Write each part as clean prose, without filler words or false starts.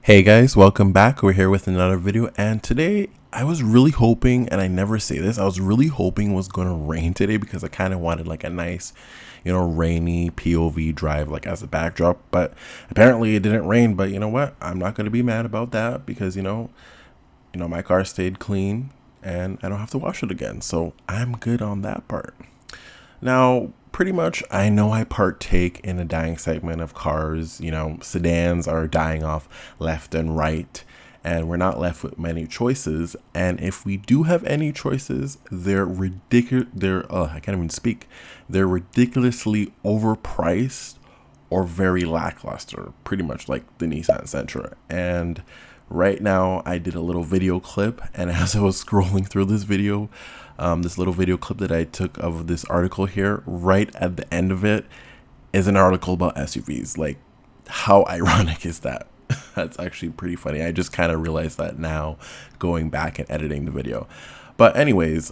Hey guys, welcome back. We're here with another video, and today I was really hoping, and I never say this, I was really hoping it was going to rain today because I kind of wanted like a nice, rainy POV drive like as a backdrop, but apparently it didn't rain. But you know what? I'm not going to be mad about that because my car stayed clean and I don't have to wash it again. So I'm good on that part. Now, pretty much, I know I partake in a dying segment of cars. Sedans are dying off left and right, and we're not left with many choices. And if we do have any choices, they're ridiculous. I can't even speak. They're ridiculously overpriced or very lackluster, pretty much like the Nissan Sentra. And right now, I did a little video clip, and as I was scrolling through this little video clip that I took of this article here, right at the end of it is an article about SUVs. Like, how ironic is that? That's actually pretty funny. I just kind of realized that now, going back and editing the video. But anyways,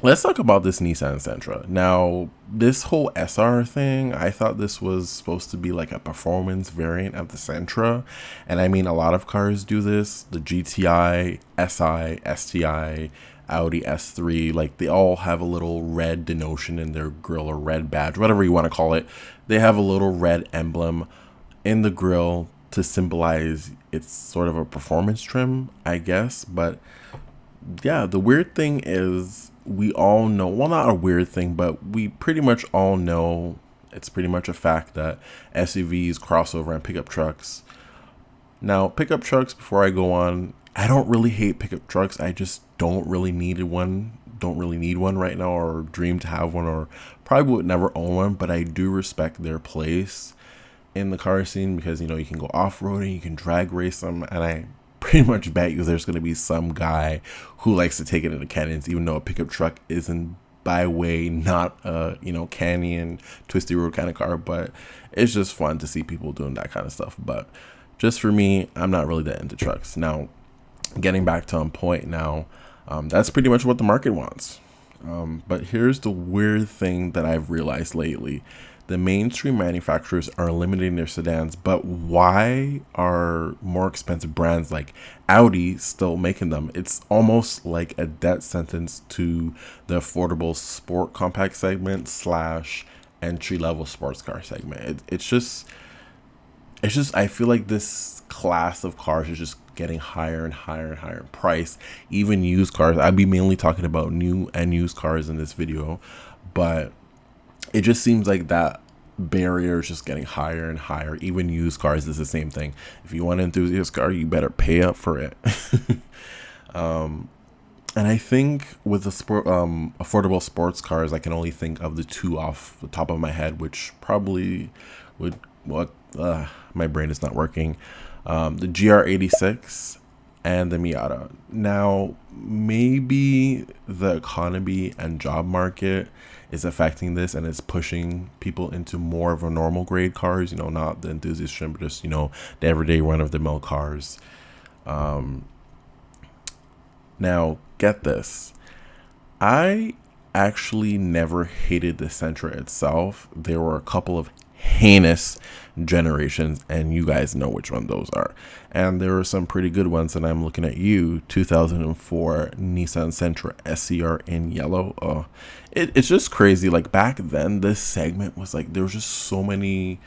let's talk about this Nissan Sentra. Now, this whole SR thing, I thought this was supposed to be like a performance variant of the Sentra. And I mean, a lot of cars do this. The GTI, SI, STI, Audi S3, like they all have a little red denotation in their grille, or red badge, whatever you want to call it. They have a little red emblem in the grille to symbolize it's sort of a performance trim, I guess. But yeah, the weird thing is we all know, well, not a weird thing, but we pretty much all know, it's pretty much a fact that SUVs, crossover, and pickup trucks. Now, pickup trucks, before I go on, I don't really hate pickup trucks. I just don't really need one. Don't really need one right now, or dream to have one, or probably would never own one. But I do respect their place in the car scene because you can go off-roading, you can drag race them, and I pretty much bet you there's going to be some guy who likes to take it into canyons, even though a pickup truck isn't by way not a canyon twisty road kind of car. But it's just fun to see people doing that kind of stuff. But just for me, I'm not really that into trucks. Now, getting back to on point now, that's pretty much what the market wants. But here's the weird thing that I've realized lately. The mainstream manufacturers are limiting their sedans, but why are more expensive brands like Audi still making them? It's almost like a death sentence to the affordable sport compact segment slash entry level sports car segment. It's just I feel like this class of cars is just getting higher and higher and higher in price. Even used cars. I'd be mainly talking about new and used cars in this video, but it just seems like that barrier is just getting higher and higher. Even used cars is the same thing. If you want an enthusiast car, you better pay up for it. And I think with the affordable sports cars, I can only think of the two off the top of my head, which probably would my brain is not working. The GR86 and the Miata. Now, maybe the economy and job market is affecting this, and it's pushing people into more of a normal grade cars, not the enthusiast trim, but just, the everyday run-of-the-mill cars. Now, get this. I actually never hated the Sentra itself. There were a couple of heinous generations, and you guys know which one those are. And there are some pretty good ones, and I'm looking at you, 2004 Nissan Sentra SCR in yellow. It's just crazy. Like, back then, this segment was like, there was just so many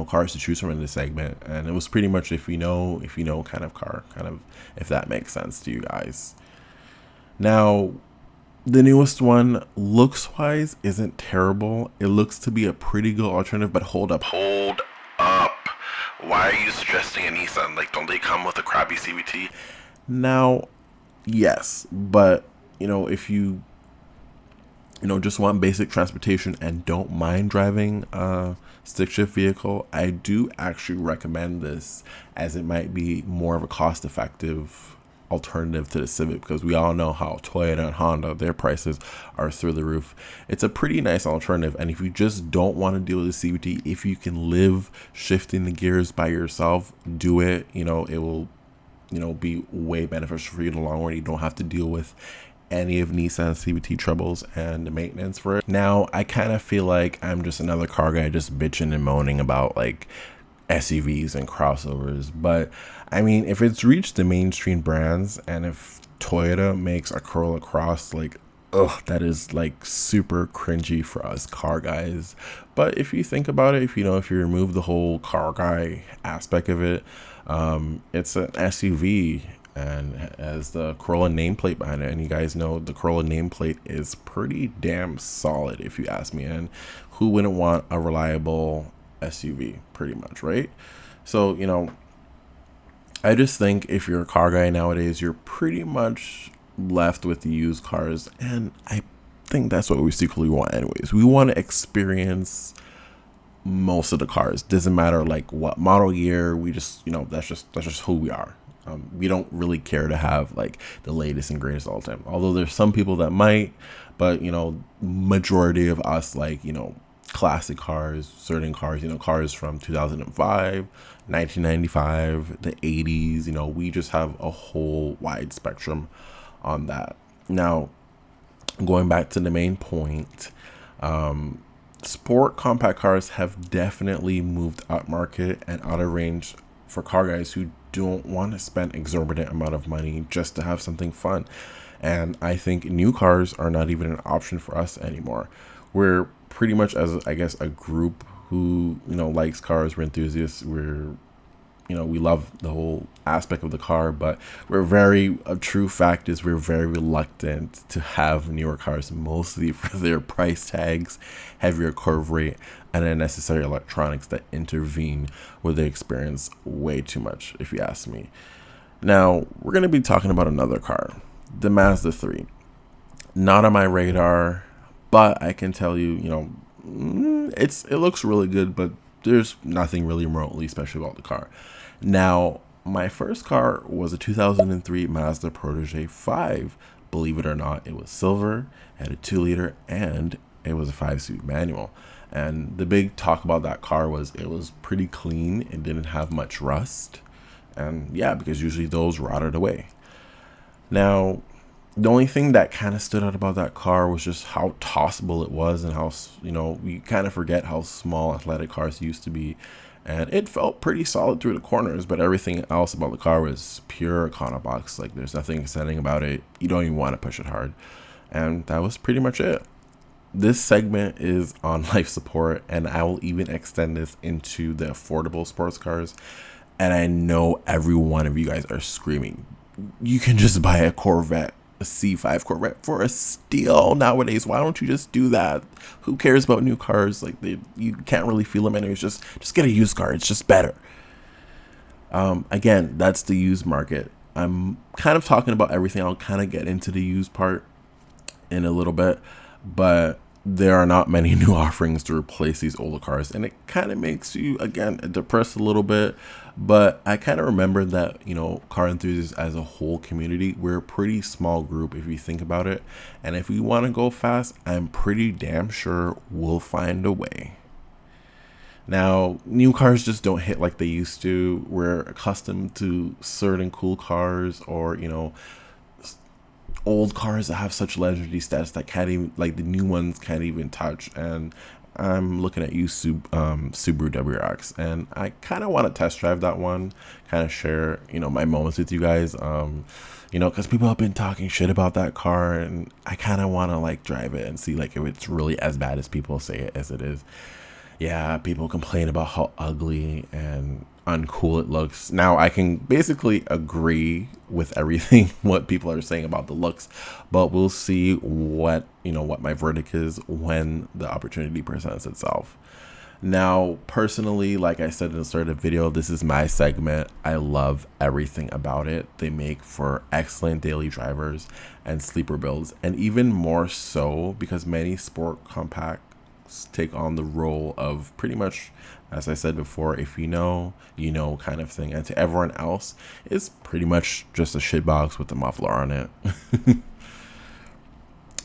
cars to choose from in this segment, and it was pretty much if you know kind of car, kind of, if that makes sense to you guys. Now, the newest one, looks-wise, isn't terrible. It looks to be a pretty good alternative, but hold up. Why are you suggesting a Nissan? Like, don't they come with a crappy CVT? Now, yes, but, if you, just want basic transportation and don't mind driving a stick-shift vehicle, I do actually recommend this, as it might be more of a cost-effective alternative to the Civic, because we all know how Toyota and Honda, their prices are through the roof. It's a pretty nice alternative, and if you just don't want to deal with the CVT, if you can live shifting the gears by yourself, do it. It will be way beneficial for you in the long run. You don't have to deal with any of Nissan's CVT troubles and the maintenance for it. Now, I kind of feel like I'm just another car guy just bitching and moaning about like SUVs and crossovers. But I mean, if it's reached the mainstream brands, and if Toyota makes a Corolla Cross, like, ugh, that is like super cringy for us car guys. But if you think about it, if you remove the whole car guy aspect of it, it's an SUV and has the Corolla nameplate behind it. And you guys know the Corolla nameplate is pretty damn solid, if you ask me. And who wouldn't want a reliable SUV, pretty much, right? So, I just think if you're a car guy nowadays, you're pretty much left with the used cars. And I think that's what we secretly want anyways. We want to experience most of the cars. Doesn't matter like what model year. We just, that's just who we are. We don't really care to have like the latest and greatest all the time. Although there's some people that might, but majority of us like, classic cars, certain cars, cars from 2005, 1995, the 80s, we just have a whole wide spectrum on that. Now, going back to the main point, sport compact cars have definitely moved up market and out of range for car guys who don't want to spend exorbitant amount of money just to have something fun. And I think new cars are not even an option for us anymore. We're pretty much, as I guess, a group who likes cars. We're enthusiasts. We love the whole aspect of the car, but a true fact is we're very reluctant to have newer cars, mostly for their price tags, heavier curve rate, and unnecessary electronics that intervene with the experience way too much, if you ask me. Now, we're going to be talking about another car, the Mazda 3. Not on my radar, but I can tell you, it looks really good, but there's nothing really remotely special about the car. Now, my first car was a 2003 Mazda Protege 5. Believe it or not, it was silver, had a 2-liter, and it was a 5-speed manual. And the big talk about that car was it was pretty clean. It didn't have much rust. And yeah, because usually those rotted away. Now, the only thing that kind of stood out about that car was just how tossable it was, and how, we kind of forget how small athletic cars used to be. And it felt pretty solid through the corners, but everything else about the car was pure econobox. Like, there's nothing exciting about it. You don't even want to push it hard. And that was pretty much it. This segment is on life support, and I will even extend this into the affordable sports cars. And I know every one of you guys are screaming, you can just buy a Corvette, a C5 Corvette for a steal nowadays. Why don't you just do that? Who cares about new cars? Like, you can't really feel them anyways. Just get a used car. It's just better. Again, that's the used market. I'm kind of talking about everything. I'll kind of get into the used part in a little bit, but there are not many new offerings to replace these older cars, and it kind of makes you, again, depressed a little bit. But I kind of remember that, car enthusiasts as a whole community, we're a pretty small group if you think about it. And if we want to go fast, I'm pretty damn sure we'll find a way. Now, new cars just don't hit like they used to. We're accustomed to certain cool cars, or, old cars that have such legendary status that can't even, like, the new ones can't even touch. And I'm looking at you, Subaru WRX, and I kind of want to test drive that one, kind of share, my moments with you guys, because people have been talking shit about that car, and I kind of want to like drive it and see like if it's really as bad as people say it as it is. Yeah, people complain about how ugly and uncool it looks. Now, I can basically agree with everything what people are saying about the looks, but we'll see what my verdict is when the opportunity presents itself. Now, personally, like I said in the start of the video, this is my segment. I love everything about it. They make for excellent daily drivers and sleeper builds, and even more so because many sport compacts take on the role of pretty much, as I said before, if you know kind of thing. And to everyone else, it's pretty much just a shitbox with a muffler on it.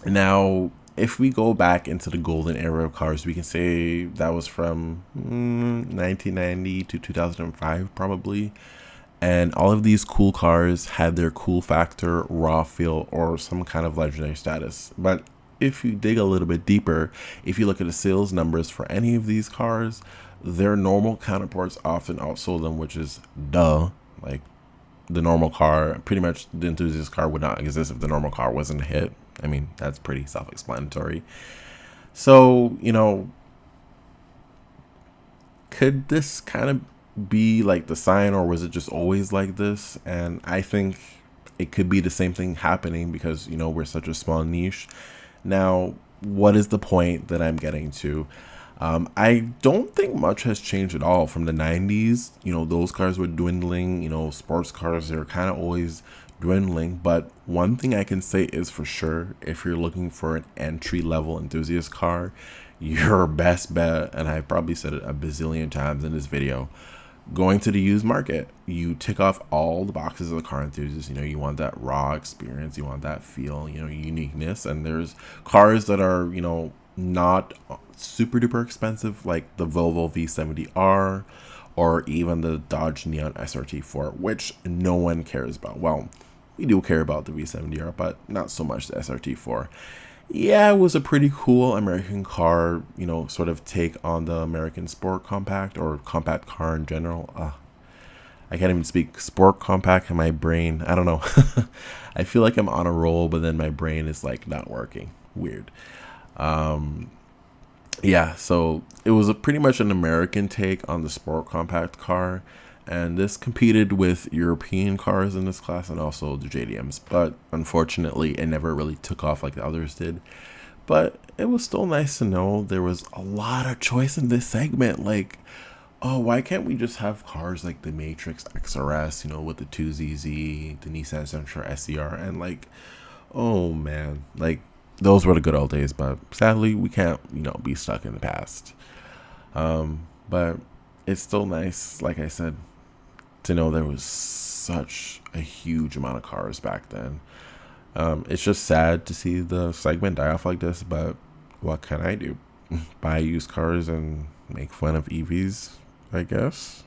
Now, if we go back into the golden era of cars, we can say that was from 1990 to 2005 probably. And all of these cool cars had their cool factor, raw feel, or some kind of legendary status. But if you dig a little bit deeper, if you look at the sales numbers for any of these cars, Their normal counterparts often outsold them, which is duh. Like, the normal car, pretty much the enthusiast car would not exist if the normal car wasn't a hit. I mean, that's pretty self-explanatory. So, could this kind of be like the sign, or was it just always like this? And I think it could be the same thing happening because, we're such a small niche. Now, what is the point that I'm getting to? I don't think much has changed at all from the 90s. Those cars were dwindling. Sports cars, they're kind of always dwindling. But one thing I can say is for sure, if you're looking for an entry level enthusiast car, your best bet, and I've probably said it a bazillion times in this video, going to the used market. You tick off all the boxes of the car enthusiast. You want that raw experience, you want that feel, uniqueness. And there's cars that are, not super duper expensive, like the Volvo V70R or even the Dodge Neon SRT4, which no one cares about. Well, we do care about the V70R, but not so much the SRT4. Yeah, it was a pretty cool American car, sort of take on the American sport compact or compact car in general. I can't even speak sport compact in my brain. I don't know. I feel like I'm on a roll, but then my brain is like not working. Weird. Yeah, so it was pretty much an American take on the sport compact car. And this competed with European cars in this class and also the JDMs. But unfortunately, it never really took off like the others did. But it was still nice to know there was a lot of choice in this segment. Like, oh, why can't we just have cars like the Matrix XRS, with the 2ZZ, the Nissan Sentra SCR, and like, oh man, like those were the good old days. But sadly, we can't, be stuck in the past. But it's still nice, like I said, to know there was such a huge amount of cars back then. It's just sad to see the segment die off like this, but what can I do? Buy used cars and make fun of EVs, I guess.